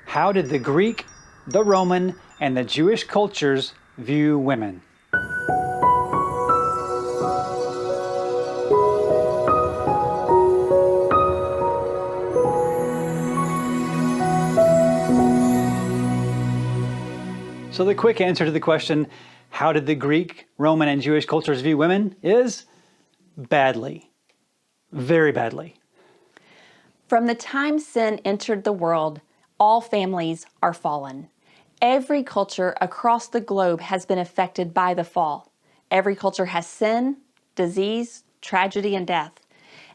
How did the Greek, the Roman, and the Jewish cultures view women? So the quick answer to the question, how did the Greek, Roman, and Jewish cultures view women, is badly. Very badly. From the time sin entered the world, all families are fallen. Every culture across the globe has been affected by the fall. Every culture has sin, disease, tragedy, and death.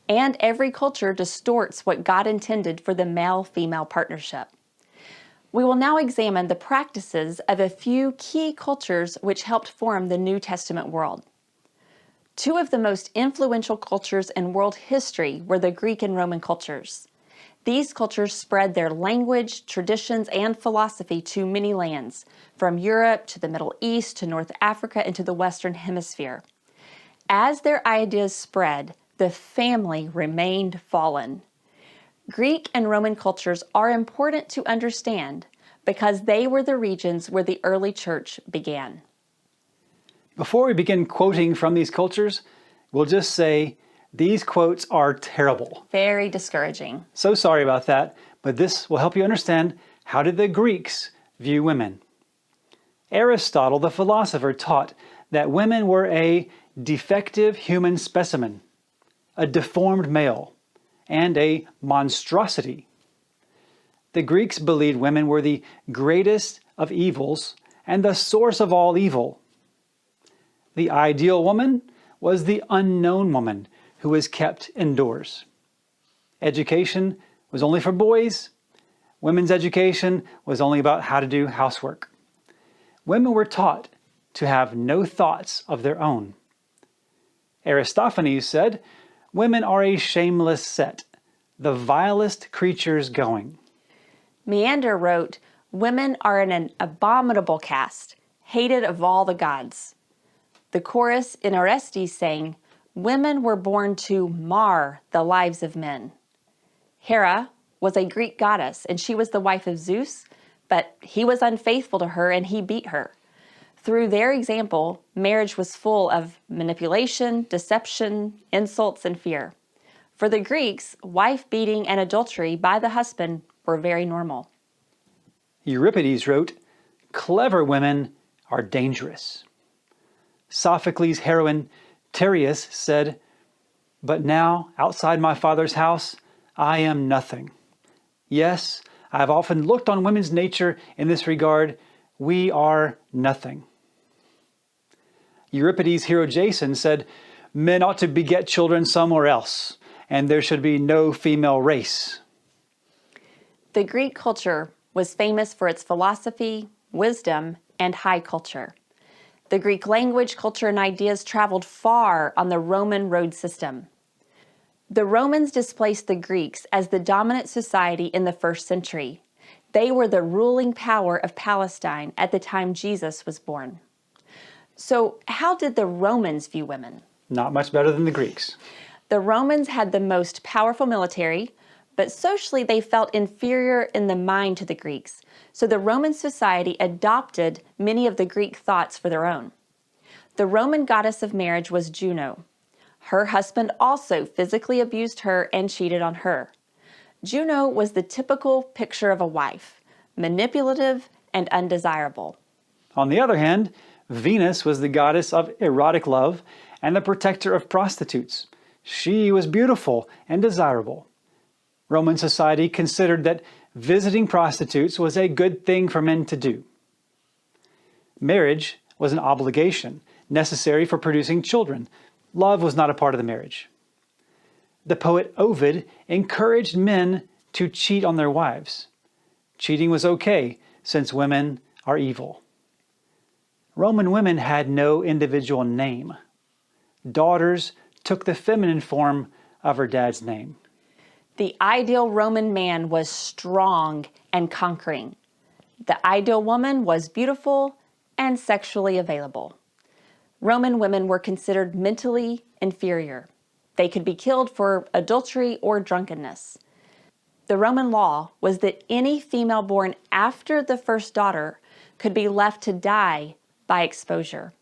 And every culture distorts what God intended for the male-female partnership. We will now examine the practices of a few key cultures which helped form the New Testament world. Two of the most influential cultures in world history were the Greek and Roman cultures. These cultures spread their language, traditions, and philosophy to many lands, from Europe to the Middle East to North Africa and to the Western Hemisphere. As their ideas spread, the family remained fallen. Greek and Roman cultures are important to understand because they were the regions where the early church began. Before we begin quoting from these cultures, we'll just say these quotes are terrible. Very discouraging. So sorry about that, but this will help you understand how did the Greeks view women. Aristotle, the philosopher, taught that women were a defective human specimen, a deformed male, and a monstrosity. The Greeks believed women were the greatest of evils and the source of all evil. The ideal woman was the unknown woman who was kept indoors. Education was only for boys. Women's education was only about how to do housework. Women were taught to have no thoughts of their own. Aristophanes said, "Women are a shameless set, the vilest creatures going." Meander wrote, "Women are an abominable caste, hated of all the gods." The chorus in Orestes sang, "Women were born to mar the lives of men." Hera was a Greek goddess, and she was the wife of Zeus, but he was unfaithful to her and he beat her. Through their example, marriage was full of manipulation, deception, insults, and fear. For the Greeks, wife beating and adultery by the husband were very normal. Euripides wrote, "Clever women are dangerous." Sophocles' heroine Tereus said, "But now, outside my father's house, I am nothing. Yes, I have often looked on women's nature in this regard. We are nothing." Euripides' hero Jason said, "Men ought to beget children somewhere else, and there should be no female race." The Greek culture was famous for its philosophy, wisdom, and high culture. The Greek language, culture, and ideas traveled far on the Roman road system. The Romans displaced the Greeks as the dominant society in the first century. They were the ruling power of Palestine at the time Jesus was born. So, how did the Romans view women? Not much better than the Greeks. The Romans had the most powerful military, but socially they felt inferior in the mind to the Greeks. So the Roman society adopted many of the Greek thoughts for their own. The Roman goddess of marriage was Juno. Her husband also physically abused her and cheated on her. Juno was the typical picture of a wife, manipulative and undesirable. On the other hand, Venus was the goddess of erotic love and the protector of prostitutes. She was beautiful and desirable. Roman society considered that visiting prostitutes was a good thing for men to do. Marriage was an obligation necessary for producing children. Love was not a part of the marriage. The poet Ovid encouraged men to cheat on their wives. Cheating was okay since women are evil. Roman women had no individual name. Daughters took the feminine form of her dad's name. The ideal Roman man was strong and conquering. The ideal woman was beautiful and sexually available. Roman women were considered mentally inferior. They could be killed for adultery or drunkenness. The Roman law was that any female born after the first daughter could be left to die by exposure.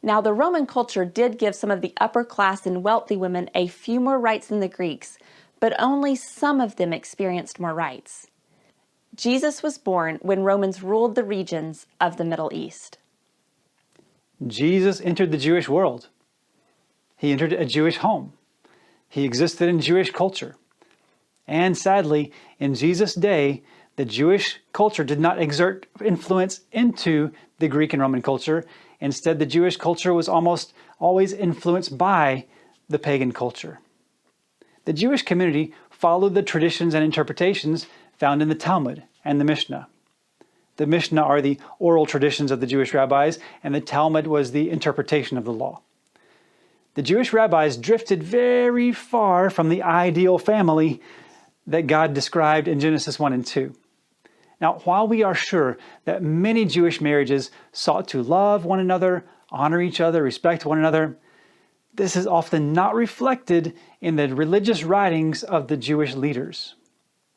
Now, the Roman culture did give some of the upper class and wealthy women a few more rights than the Greeks, but only some of them experienced more rights. Jesus was born when Romans ruled the regions of the Middle East. Jesus entered the Jewish world. He entered a Jewish home. He existed in Jewish culture. And sadly, in Jesus' day, the Jewish culture did not exert influence into the Greek and Roman culture. Instead, the Jewish culture was almost always influenced by the pagan culture. The Jewish community followed the traditions and interpretations found in the Talmud and the Mishnah. The Mishnah are the oral traditions of the Jewish rabbis, and the Talmud was the interpretation of the law. The Jewish rabbis drifted very far from the ideal family that God described in Genesis 1 and 2. Now, while we are sure that many Jewish marriages sought to love one another, honor each other, respect one another, this is often not reflected in the religious writings of the Jewish leaders.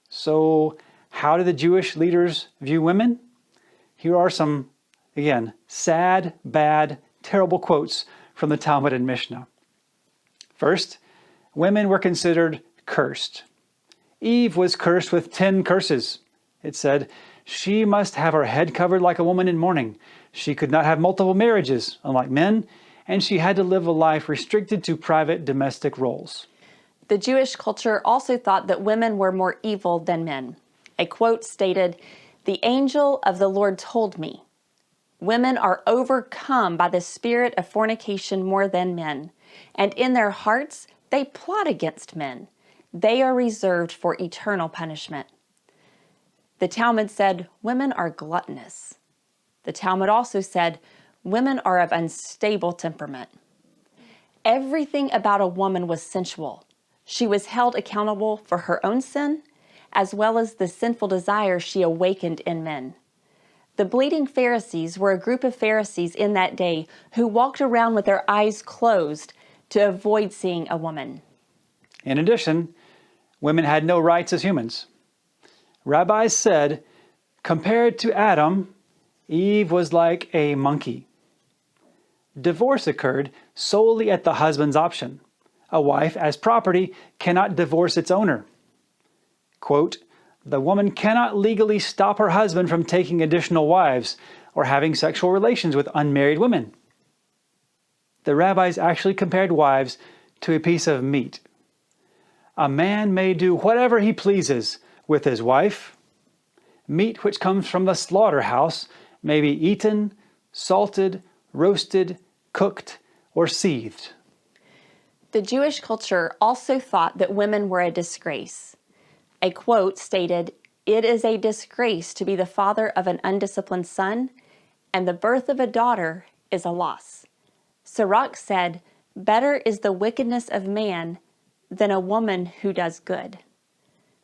So, how do the Jewish leaders view women? Here are some, again, sad, bad, terrible quotes from the Talmud and Mishnah. First, women were considered cursed. Eve was cursed with 10 curses. It said, she must have her head covered like a woman in mourning. She could not have multiple marriages, unlike men, and she had to live a life restricted to private domestic roles. The Jewish culture also thought that women were more evil than men. A quote stated, "The angel of the Lord told me, women are overcome by the spirit of fornication more than men, and in their hearts they plot against men. They are reserved for eternal punishment." The Talmud said, women are gluttonous. The Talmud also said, women are of unstable temperament. Everything about a woman was sensual. She was held accountable for her own sin, as well as the sinful desire she awakened in men. The bleeding Pharisees were a group of Pharisees in that day who walked around with their eyes closed to avoid seeing a woman. In addition, women had no rights as humans. Rabbis said, compared to Adam, Eve was like a monkey. Divorce occurred solely at the husband's option. A wife, as property, cannot divorce its owner. Quote, the woman cannot legally stop her husband from taking additional wives or having sexual relations with unmarried women. The rabbis actually compared wives to a piece of meat. A man may do whatever he pleases with his wife. Meat which comes from the slaughterhouse may be eaten, salted, roasted, cooked, or seethed. The Jewish culture also thought that women were a disgrace. A quote stated, "It is a disgrace to be the father of an undisciplined son, and the birth of a daughter is a loss." Sirach said, "Better is the wickedness of man than a woman who does good."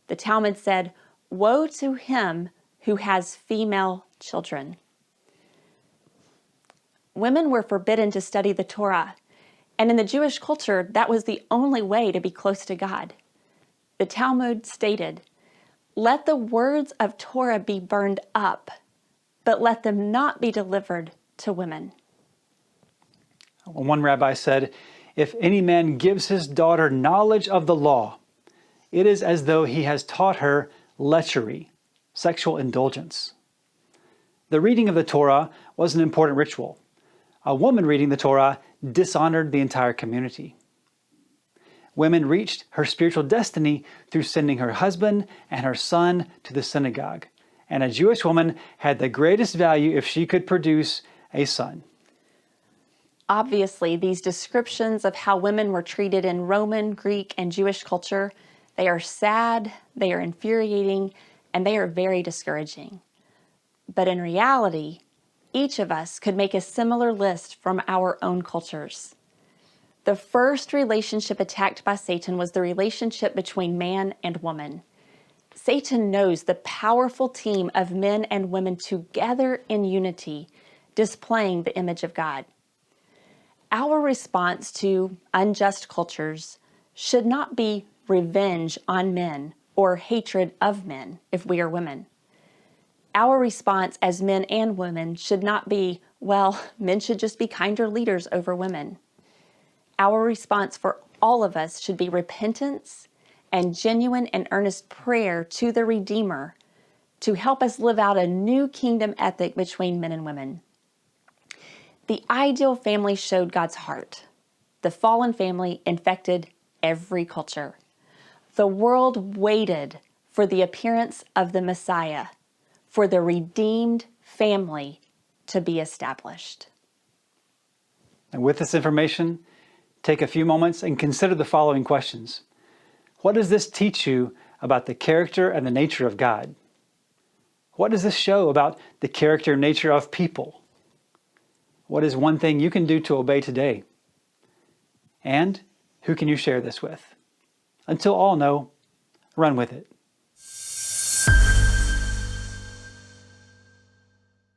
The Talmud said, "Woe to him who has female children." Women were forbidden to study the Torah, and in the Jewish culture, that was the only way to be close to God. The Talmud stated, "Let the words of Torah be burned up, but let them not be delivered to women." One rabbi said, if any man gives his daughter knowledge of the law, it is as though he has taught her lechery, sexual indulgence. The reading of the Torah was an important ritual. A woman reading the Torah dishonored the entire community. Women reached her spiritual destiny through sending her husband and her son to the synagogue, and a Jewish woman had the greatest value if she could produce a son. Obviously, these descriptions of how women were treated in Roman, Greek, and Jewish culture, they are sad, they are infuriating, and they are very discouraging. But in reality, each of us could make a similar list from our own cultures. The first relationship attacked by Satan was the relationship between man and woman. Satan knows the powerful team of men and women together in unity, displaying the image of God. Our response to unjust cultures should not be revenge on men or hatred of men if we are women. Our response as men and women should not be, well, men should just be kinder leaders over women. Our response for all of us should be repentance and genuine and earnest prayer to the Redeemer to help us live out a new kingdom ethic between men and women. The ideal family showed God's heart. The fallen family infected every culture. The world waited for the appearance of the Messiah, for the redeemed family to be established. And with this information, take a few moments and consider the following questions. What does this teach you about the character and the nature of God? What does this show about the character and nature of people? What is one thing you can do to obey today? And who can you share this with? Until all know, run with it.